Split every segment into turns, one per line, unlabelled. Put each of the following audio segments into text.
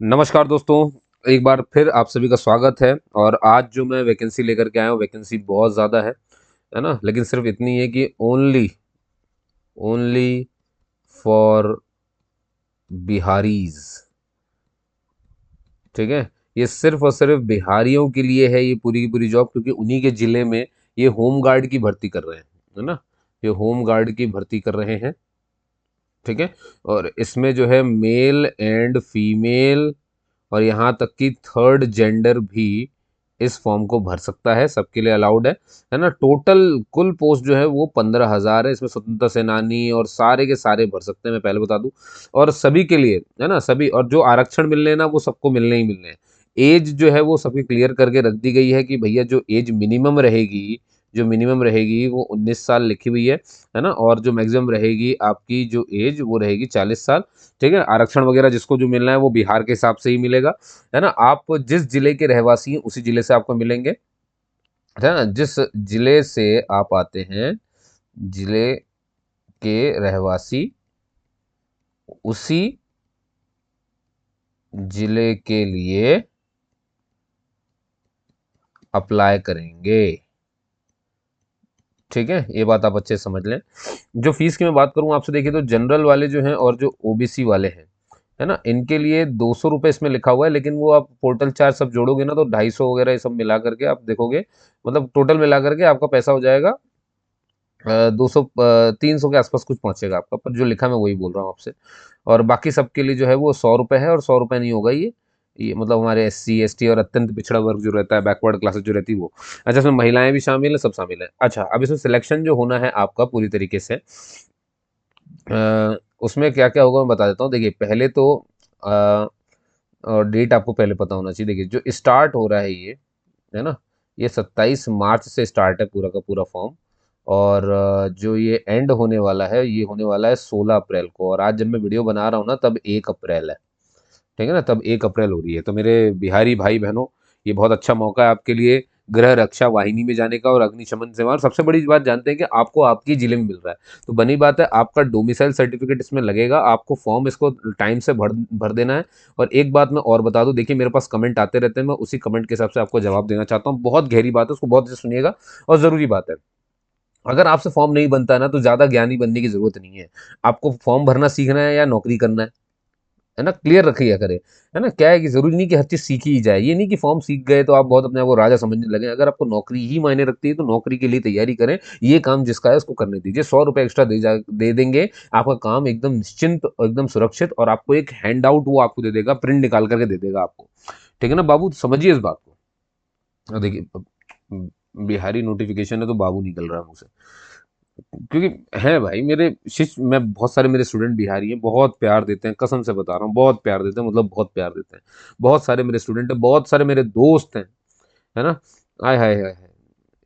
नमस्कार दोस्तों, एक बार फिर आप सभी का स्वागत है। और आज जो मैं वैकेंसी लेकर के आया हूँ, वैकेंसी बहुत ज़्यादा है ना। लेकिन सिर्फ इतनी है कि ओनली ओनली फॉर बिहारीज। ठीक है, ये सिर्फ और सिर्फ बिहारियों के लिए है ये पूरी की पूरी जॉब, क्योंकि उन्हीं के ज़िले में ये होम गार्ड की भर्ती कर रहे हैं, है ना। ये होम गार्ड की भर्ती कर रहे हैं। ठीक है, और इसमें जो है मेल एंड फीमेल और यहाँ तक कि थर्ड जेंडर भी इस फॉर्म को भर सकता है, सबके लिए अलाउड है ना। टोटल कुल पोस्ट जो है वो 15,000 है। इसमें स्वतंत्रता सेनानी और सारे के सारे भर सकते हैं, मैं पहले बता दूं। और सभी के लिए है ना, सभी। और जो आरक्षण मिलने हैं ना, वो सबको मिलने ही मिलने हैं। एज जो है वो सबकी क्लियर करके रख दी गई है कि भैया जो एज मिनिमम रहेगी, जो मिनिमम रहेगी वो 19 साल लिखी हुई है ना। और जो मैक्सिमम रहेगी आपकी जो एज वो रहेगी 40 साल। ठीक है, आरक्षण वगैरह जिसको जो मिलना है वो बिहार के हिसाब से ही मिलेगा, है ना। आप जिस जिले के रहवासी हैं उसी जिले से आपको मिलेंगे, है ना। जिस जिले से आप आते हैं, जिले के रहवासी उसी जिले के लिए अप्लाई करेंगे। ठीक है, ये बात आप अच्छे से समझ लें। जो फीस की मैं बात करूं आपसे, देखिए तो जनरल वाले जो हैं और जो ओबीसी वाले हैं, है ना, इनके लिए 200 रुपये इसमें लिखा हुआ है। लेकिन वो आप पोर्टल चार्ज सब जोड़ोगे ना तो 250 वगैरह ये सब मिला करके आप देखोगे, मतलब टोटल मिला करके आपका पैसा हो जाएगा 200 300 के आसपास कुछ पहुंचेगा आपका। पर जो लिखा मैं वही बोल रहा हूँ आपसे। और बाकी सबके लिए जो है वो 100 रुपये है। और 100 रुपये नहीं होगा ये मतलब हमारे SC ST और अत्यंत पिछड़ा वर्ग जो रहता है, बैकवर्ड क्लासेस जो रहती है वो। अच्छा, इसमें महिलाएं भी शामिल हैं, सब शामिल हैं। अच्छा, अब इसमें सिलेक्शन जो होना है आपका पूरी तरीके से, उसमें क्या क्या होगा मैं बता देता हूँ। देखिए पहले तो अ, और डेट आपको पहले पता होना चाहिए। देखिए जो स्टार्ट हो रहा है ये, है ना, ये 27 मार्च से स्टार्ट है पूरा का पूरा फॉर्म। और जो ये एंड होने वाला है ये होने वाला है 16 अप्रैल को। और आज जब मैं वीडियो बना रहा हूँ ना तब 1 अप्रैल है। ठीक है ना, तब 1 अप्रैल हो रही है। तो मेरे बिहारी भाई बहनों, ये बहुत अच्छा मौका है आपके लिए गृह रक्षा वाहिनी में जाने का और अग्निशमन सेवा। और सबसे बड़ी बात जानते हैं कि आपको आपकी जिले में मिल रहा है। तो बनी बात है, आपका डोमिसाइल सर्टिफिकेट इसमें लगेगा। आपको फॉर्म इसको टाइम से भर भर देना है। और एक बात मैं और बता दूं, देखिए मेरे पास कमेंट आते रहते हैं, मैं उसी कमेंट के हिसाब से आपको जवाब देना चाहता हूँ। बहुत गहरी बात है, उसको बहुत से सुनिएगा और ज़रूरी बात है। अगर आपसे फॉर्म नहीं बनता है ना तो ज़्यादा ज्ञानी बनने की ज़रूरत नहीं है। आपको फॉर्म भरना सीखना है या नौकरी करना है ना, क्लियर रखिए करें। है ना, क्या है कि जरूरी नहीं कि हर चीज सीखी ही जाए। ये नहीं कि फॉर्म सीख गए तो आप बहुत अपने आप को राजा समझने लगे। अगर आपको नौकरी ही मायने रखती है तो नौकरी के लिए तैयारी करें। ये काम जिसका है उसको करने दीजिए। 100 रुपये एक्स्ट्रा दे देंगे, आपका काम एकदम निश्चिंत और एकदम सुरक्षित। और आपको एक हैंड आउट वो आपको दे देगा, प्रिंट निकाल करके दे देगा आपको। ठीक है ना बाबू, तो समझिए इस बात को। देखिए बिहारी नोटिफिकेशन है तो बाबू निकल रहा है मुझसे, क्योंकि है भाई मेरे शिष्य, मैं बहुत सारे मेरे स्टूडेंट बिहारी हैं, बहुत प्यार देते हैं, कसम से बता रहा हूँ, बहुत प्यार देते हैं, मतलब बहुत प्यार देते हैं। बहुत सारे मेरे स्टूडेंट हैं, बहुत सारे मेरे दोस्त हैं, है ना। आय हाय हाय हाय,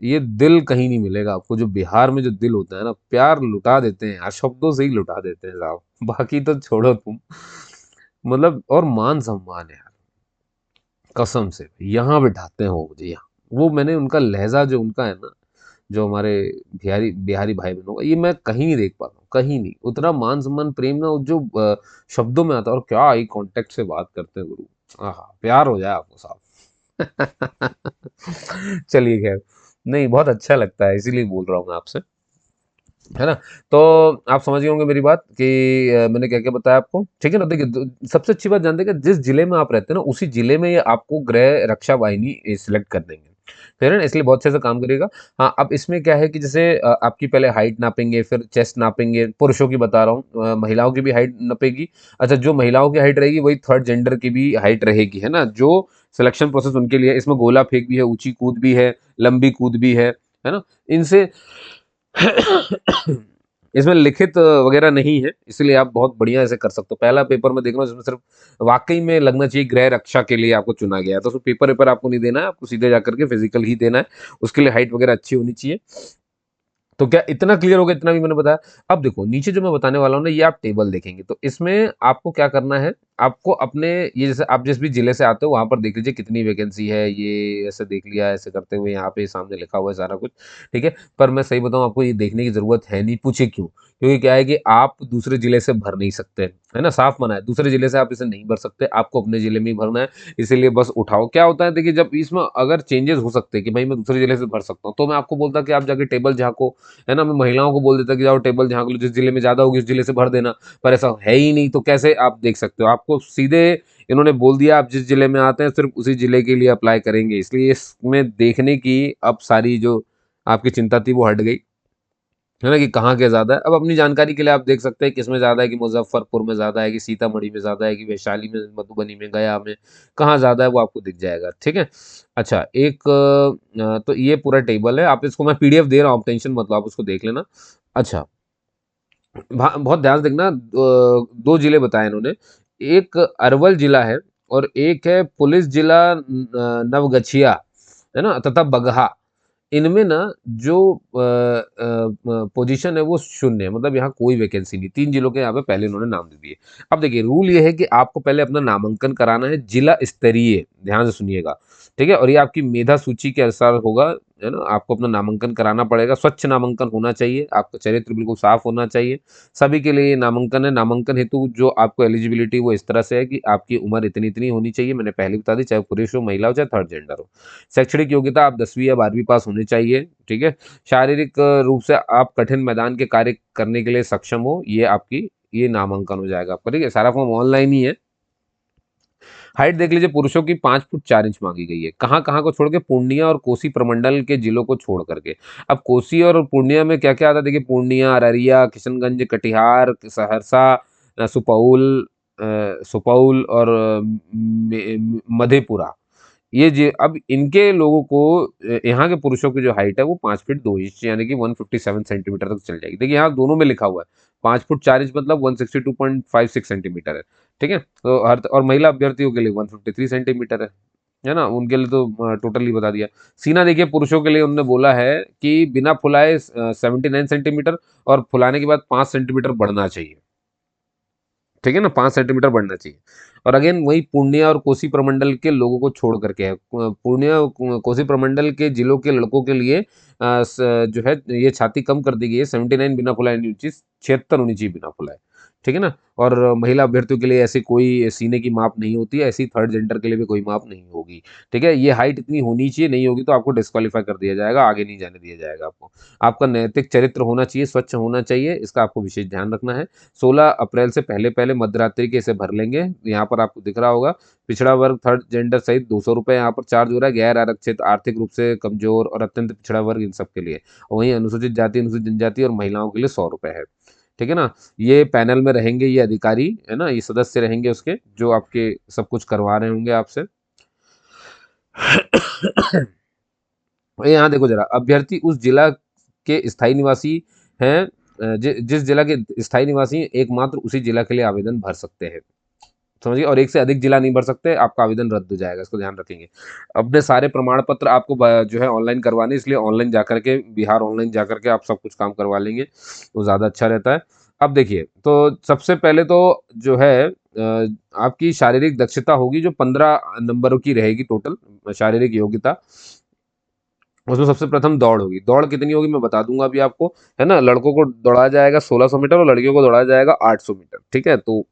ये दिल कहीं नहीं मिलेगा आपको। जो बिहार में जो दिल होता है ना, प्यार लुटा देते हैं यार, शब्दों से ही लुटा देते हैं साहब। बाकी तो छोड़ो तुम, मतलब और मान सम्मान है यार, कसम से यहाँ बिठाते हो मुझे यहाँ। वो मैंने उनका लहजा जो उनका है ना, जो हमारे बिहारी बिहारी भाई बहनों का, ये मैं कहीं नहीं देख पाता हूँ, कहीं नहीं। उतना मान सम्मान प्रेम ना जो शब्दों में आता है। और क्या आई कांटेक्ट से बात करते हैं गुरु, हाँ प्यार हो जाए आपको साहब। चलिए खैर, नहीं बहुत अच्छा लगता है इसीलिए बोल रहा हूँ मैं आपसे, है ना। तो आप समझ गए होंगे मेरी बात कि मैंने क्या क्या बताया आपको। ठीक है ना, देखिए सबसे अच्छी बात जानते हैं कि जिस जिले में आप रहते हैं ना उसी जिले में ये आपको गृह रक्षा वाहिनी सिलेक्ट कर देंगे। फिर है ना, इसलिए बहुत अच्छे से काम करेगा। हाँ, अब इसमें क्या है कि जैसे आपकी पहले हाइट नापेंगे, फिर चेस्ट नापेंगे, पुरुषों की बता रहा हूँ, महिलाओं की भी हाइट नापेगी। अच्छा, जो महिलाओं की हाइट रहेगी वही थर्ड जेंडर की भी हाइट रहेगी, है ना। जो सिलेक्शन प्रोसेस उनके लिए, इसमें गोला फेंक भी है, ऊंची कूद भी है, लंबी कूद भी है ना। इनसे इसमें लिखित वगैरह नहीं है, इसलिए आप बहुत बढ़िया ऐसे कर सकते हो। पहला पेपर में देख रहा हूँ जिसमें सिर्फ वाकई में लगना चाहिए गृह रक्षा के लिए आपको चुना गया है। तो उसमें पेपर वेपर आपको नहीं देना है, आपको सीधे जाकर के फिजिकल ही देना है। उसके लिए हाइट वगैरह अच्छी होनी चाहिए। तो क्या इतना क्लियर हो गया? इतना भी मैंने बताया। अब देखो नीचे जो मैं बताने वाला हूँ ना, ये आप टेबल देखेंगे तो इसमें आपको क्या करना है। आपको अपने ये जैसे आप जिस भी जिले से आते हो वहाँ पर देख लीजिए कितनी वैकेंसी है, ये ऐसे देख लिया, ऐसे करते हुए यहाँ पे सामने लिखा हुआ है सारा कुछ, ठीक है। पर मैं सही बताऊँ आपको ये देखने की ज़रूरत है नहीं, पूछिए क्यों? क्योंकि क्या है कि आप दूसरे जिले से भर नहीं सकते, है ना? साफ मना है, दूसरे जिले से आप इसे नहीं भर सकते, आपको अपने जिले में ही भरना है, इसीलिए बस उठाओ। क्या होता है देखिए, जब इसमें अगर चेंजेस हो सकते हैं कि भाई मैं दूसरे जिले से भर सकता हूँ, तो मैं आपको बोलता कि आप जाके टेबल झाँको, है ना? मैं महिलाओं को बोल देता कि जाओ टेबल झाँक लो, जिस जिले में ज़्यादा होगी उस जिले से भर देना। पर ऐसा है ही नहीं, तो कैसे आप देख सकते हो? आपको सीधे इन्होंने बोल दिया आप जिस जिले में आते हैं सिर्फ उसी जिले के लिए अप्लाई करेंगे, इसलिए इसमें देखने की अब सारी जो आपकी चिंता थी वो हट गई, है ना, कि कहाँ क्या ज़्यादा है। अब अपनी जानकारी के लिए आप देख सकते हैं किसमें ज़्यादा है, कि मुजफ्फरपुर में ज़्यादा है, कि सीतामढ़ी में ज़्यादा है, कि वैशाली में, मधुबनी में, गया में, कहाँ ज़्यादा है वो आपको दिख जाएगा, ठीक है। अच्छा, एक तो ये पूरा टेबल है, आप इसको मैं पीडीएफ दे रहा हूँ, आप टेंशन मत लो, आप उसको देख लेना। अच्छा, बहुत ध्यान से देखना, दो जिले बताए इन्होंने, एक अरवल जिला है और एक है पुलिस जिला नवगछिया, है ना, तथा बगहा। इनमें ना जो पोजीशन है वो शून्य है, मतलब यहाँ कोई वैकेंसी नहीं, 3 जिलों के यहाँ पे पहले इन्होंने नाम दे दिए। अब देखिए रूल ये है कि आपको पहले अपना नामांकन कराना है जिला स्तरीय, ध्यान से सुनिएगा, ठीक है, और ये आपकी मेधा सूची के अनुसार होगा, है ना। आपको अपना नामांकन कराना पड़ेगा, स्वच्छ नामांकन होना चाहिए, आपका चरित्र बिल्कुल साफ होना चाहिए। सभी के लिए ये नामांकन है। नामांकन हेतु जो आपको एलिजिबिलिटी वो इस तरह से है कि आपकी उम्र इतनी-इतनी होनी चाहिए, मैंने पहले बता दी, चाहे पुरुष हो, महिला हो, चाहे थर्ड जेंडर हो। शैक्षणिक योग्यता आप 10वीं या 12वीं पास होनी चाहिए, ठीक है। शारीरिक रूप से आप कठिन मैदान के कार्य करने के लिए सक्षम हो, ये आपकी ये नामांकन हो जाएगा आपका, ठीक है। सारा फॉर्म ऑनलाइन ही है। हाइट देख लीजिए, पुरुषों की 5 फुट 4 इंच मांगी गई है। कहाँ-कहाँ को छोड़ के? पूर्णिया और कोसी प्रमंडल के जिलों को छोड़ करके। अब कोसी और पूर्णिया में क्या-क्या आता है देखिए, पूर्णिया, अररिया, किशनगंज, कटिहार, सहरसा, सुपौल और मधेपुरा। ये जे अब इनके लोगों को यहाँ के पुरुषों की जो हाइट है वो 5 फीट 2 इंच यानी कि 157 सेंटीमीटर तक चल जाएगी। देखिए यहाँ दोनों में लिखा हुआ है, 5 फुट 4 इंच मतलब 162.56 सेंटीमीटर है, ठीक है? तो हर और महिला अभ्यर्थियों के लिए 153 सेंटीमीटर है ना? उनके लिए तो टोटली बता दिया। सीना देखिए, पुरुषों के लिए उन्होंने बोला है कि बिना फुलाए 79 सेंटीमीटर और फुलाने के बाद 5 सेंटीमीटर बढ़ना चाहिए। ठीक है ना, 5 सेंटीमीटर बढ़ना चाहिए। और अगेन वही पूर्णिया और कोसी प्रमंडल के लोगों को छोड़ करके है। पूर्णिया कोसी प्रमंडल के जिलों के लड़कों के लिए जो है ये छाती कम कर दी गई है, 79 बिना फुलाए नहीं होनी चाहिए, 76 होनी चाहिए बिना फुलाए, ठीक है ना। और महिला अभ्यर्थियों के लिए ऐसी कोई सीने की माप नहीं होती है, ऐसी थर्ड जेंडर के लिए भी कोई माप नहीं होगी, ठीक है। ये हाइट इतनी होनी चाहिए, नहीं होगी तो आपको डिस्क्वालीफाई कर दिया जाएगा, आगे नहीं जाने दिया जाएगा आपको। आपका नैतिक चरित्र होना चाहिए, स्वच्छ होना चाहिए, इसका आपको विशेष ध्यान रखना है। 16 अप्रैल से पहले-पहले मध्यरात्रि के इसे भर लेंगे। यहाँ पर आपको दिख रहा होगा, पिछड़ा वर्ग थर्ड जेंडर सहित ₹200 यहाँ पर चार्ज हो रहा है, गैर आरक्षित, आर्थिक रूप से कमज़ोर और अत्यंत पिछड़ा वर्ग इन सब के लिए। और वहीं अनुसूचित जाति, अनुसूचित जनजाति और महिलाओं के लिए ₹100 है। ठीक है ना? ये पैनल में रहेंगे ये अधिकारी, है ना? ये सदस्य रहेंगे उसके, जो आपके सब कुछ करवा रहे होंगे आपसे। यहाँ देखो ज़रा, अभ्यर्थी उस जिला के स्थायी निवासी हैं, जिस जिला के स्थायी निवासी हैं, एकमात्र उसी जिला के लिए आवेदन भर सकते हैं। समझिए, और एक से अधिक जिला नहीं भर सकते, आपका आवेदन रद्द हो जाएगा, इसको ध्यान रखेंगे। अपने सारे प्रमाण पत्र आपको जो है ऑनलाइन करवाने, इसलिए ऑनलाइन जाकर के, बिहार ऑनलाइन जाकर के आप सब कुछ काम करवा लेंगे, तो ज़्यादा अच्छा रहता है। अब देखिए, तो सबसे पहले तो जो है आपकी शारीरिक दक्षता होगी, जो 15 नंबरों की रहेगी टोटल शारीरिक योग्यता। उसमें सबसे प्रथम दौड़ होगी। दौड़ कितनी होगी मैं बता दूंगा अभी आपको, है ना। लड़कों को दौड़ाया जाएगा 1600 मीटर और लड़कियों को दौड़ाया जाएगा 800 मीटर, ठीक है। तो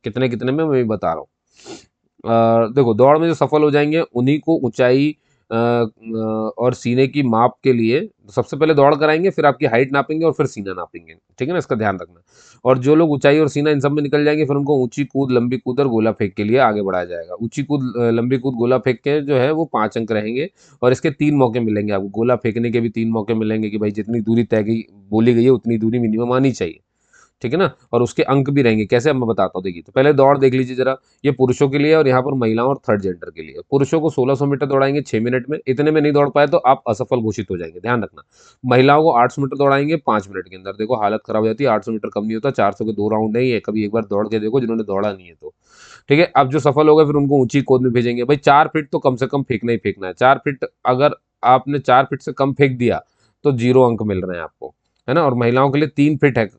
कितने कितने में मैं भी बता रहा हूँ। देखो, दौड़ में जो सफल हो जाएंगे उन्हीं को ऊंचाई और सीने की माप के लिए सबसे पहले दौड़ कराएंगे, फिर आपकी हाइट नापेंगे और फिर सीना नापेंगे, ठीक है ना, इसका ध्यान रखना। और जो लोग ऊंचाई और सीना इन सब में निकल जाएंगे, फिर उनको ऊंची कूद, लंबी कूद और गोला फेंक के लिए आगे बढ़ाया जाएगा। ऊंची कूद, लंबी कूद, गोला फेंक के जो है वो 5 अंक रहेंगे, और इसके 3 मौके मिलेंगे आपको। गोला फेंकने के भी 3 मौके मिलेंगे कि भाई जितनी दूरी तय की बोली गई है उतनी दूरी मिनिमम आनी चाहिए, ठीक है ना। और उसके अंक भी रहेंगे, कैसे अब मैं बताता हूँ। देखिए, तो पहले दौड़ देख लीजिए जरा, ये पुरुषों के लिए और यहाँ पर महिलाओं और थर्ड जेंडर के लिए। पुरुषों को 1600 मीटर दौड़ाएंगे 6 मिनट में, इतने में नहीं दौड़ पाए तो आप असफल घोषित हो जाएंगे, ध्यान रखना। महिलाओं को 800 मीटर दौड़ाएंगे 5 मिनट के अंदर। देखो हालत खराब हो जाती है, 800 मीटर कम नहीं होता, 400 के 2 राउंड नहीं है, कभी एक बार दौड़ के देखो जिन्होंने दौड़ा नहीं है तो, ठीक है। अब जो सफल होगा फिर उनको ऊंची कूद में भेजेंगे। भाई 4 फीट तो कम से कम फेंकना ही फेंकना है। 4 फीट अगर आपने 4 फीट से कम फेंक दिया तो 0 अंक मिल रहे हैं आपको, है ना। और महिलाओं के लिए 3 फीट है,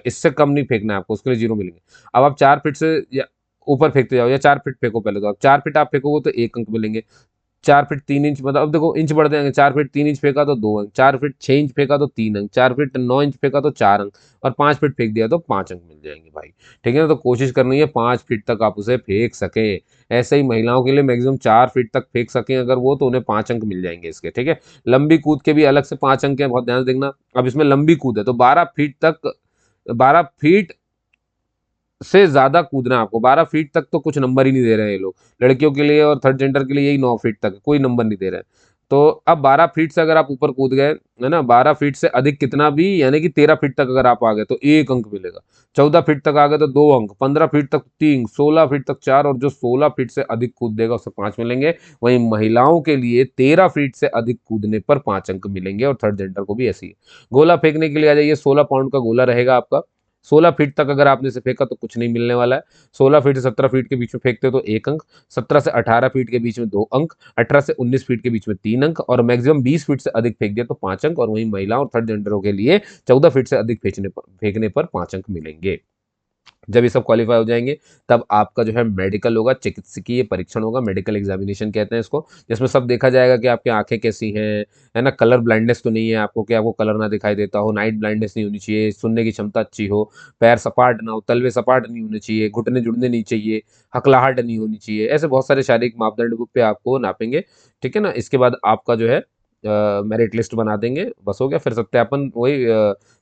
इससे कम नहीं फेंकना है आपको, उसके लिए 0 मिलेंगे। अब आप 4 फीट से या ऊपर फेंकते जाओ, या 4 फीट फेंको पहले, तो आप 4 फीट आप फेंकोगे तो 1 अंक मिलेंगे। 4 फीट 3 इंच, मतलब अब देखो इंच बढ़ जाएंगे, 4 फीट 3 इंच फेंका तो 2 अंक, 4 फीट 6 इंच फेंका तो 3 अंक, 4 फीट 9 इंच फेंका तो 4 अंक, और 5 फीट फेंक दिया तो 5 अंक मिल जाएंगे भाई। ठीक है ना, तो कोशिश करनी है 5 फीट तक आप उसे फेंक सके। ऐसे ही महिलाओं के लिए मैक्सिमम 4 फीट तक फेंक सकें अगर वो, तो उन्हें 5 अंक मिल जाएंगे इसके। ठीक है, लंबी कूद के भी अलग से 5 अंक है, बहुत ध्यान से देखना। अब इसमें लंबी कूद है तो 12 फीट तक, 12 फीट से ज्यादा कूदना है आपको। 12 फीट तक तो कुछ नंबर ही नहीं दे रहे हैं ये लोग, लड़कियों के लिए और थर्ड जेंडर के लिए यही 9 फीट तक है, कोई नंबर नहीं दे रहे हैं। तो अब 12 फीट से अगर आप ऊपर कूद गए, है ना, 12 फीट से अधिक कितना भी, यानी कि 13 फीट तक अगर आप आ गए तो 1 अंक मिलेगा। 14 फीट तक आ गए तो 2 अंक, 15 फीट तक 3, 16 फीट तक 4, और जो 16 फीट से अधिक कूद देगा उसे 5 मिलेंगे। वहीं महिलाओं के लिए 13 फीट से अधिक कूदने पर 5 अंक मिलेंगे, और थर्ड जेंडर को भी ऐसी है। गोला फेंकने के लिए आ जाइए, 16 पाउंड का गोला रहेगा आपका। 16 फीट तक अगर आपने इसे फेंका तो कुछ नहीं मिलने वाला है। 16 फीट से 17 फीट के बीच में फेंकते हो तो 1 अंक, 17 से 18 फीट के बीच में 2 अंक, 18 से 19 फीट के बीच में 3 अंक, और मैक्सिमम 20 फीट से अधिक फेंक दिया तो 5 अंक। और वहीं महिला और थर्ड जेंडरों के लिए 14 फीट से अधिक फेंकने पर 5 अंक मिलेंगे। जब ये सब क्वालिफाई हो जाएंगे तब आपका जो है मेडिकल होगा, चिकित्सकीय परीक्षण होगा, मेडिकल एग्जामिनेशन कहते हैं इसको, जिसमें सब देखा जाएगा कि आपकी आंखें कैसी हैं, है ना, कलर ब्लाइंडनेस तो नहीं है आपको, कि आपको कलर ना दिखाई देता हो, नाइट ब्लाइंडनेस नहीं होनी चाहिए, सुनने की क्षमता अच्छी हो, पैर सपाट ना हो, तलवे सपाट नहीं होने चाहिए, घुटने जुड़ने नहीं चाहिए, हकलाहट नहीं होनी चाहिए। ऐसे बहुत सारे शारीरिक मापदंड पे आपको नापेंगे। ठीक है ना, इसके बाद आपका जो है मेरिट लिस्ट बना देंगे, बस हो गया। फिर सत्यापन, वही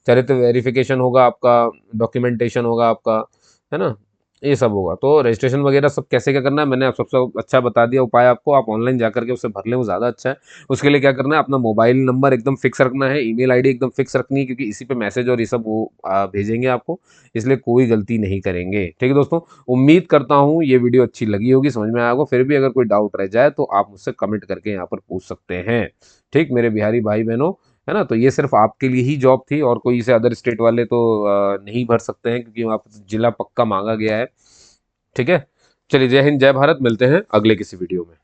चरित्र वेरिफिकेशन होगा आपका, डॉक्यूमेंटेशन होगा आपका, है ना, ये सब होगा। तो रजिस्ट्रेशन वगैरह सब कैसे क्या करना है मैंने आप सबसे अच्छा बता दिया उपाय आपको, आप ऑनलाइन जा करके उसे भर लें, वो ज़्यादा अच्छा है। उसके लिए क्या करना है, अपना मोबाइल नंबर एकदम फिक्स रखना है, ईमेल आईडी एकदम फिक्स रखनी है, क्योंकि इसी पे मैसेज और ये सब वो भेजेंगे आपको, इसलिए कोई गलती नहीं करेंगे। ठीक है दोस्तों, उम्मीद करता हूँ ये वीडियो अच्छी लगी होगी, समझ में आया होगा। फिर भी अगर कोई डाउट रह जाए तो आप मुझसे कमेंट करके यहाँ पर पूछ सकते हैं। ठीक, मेरे बिहारी भाई बहनों, है ना, तो ये सिर्फ आपके लिए ही जॉब थी, और कोई इसे अदर स्टेट वाले तो नहीं भर सकते हैं, क्योंकि वहाँ पर जिला पक्का मांगा गया है। ठीक है, चलिए, जय हिंद जय भारत, मिलते हैं अगले किसी वीडियो में।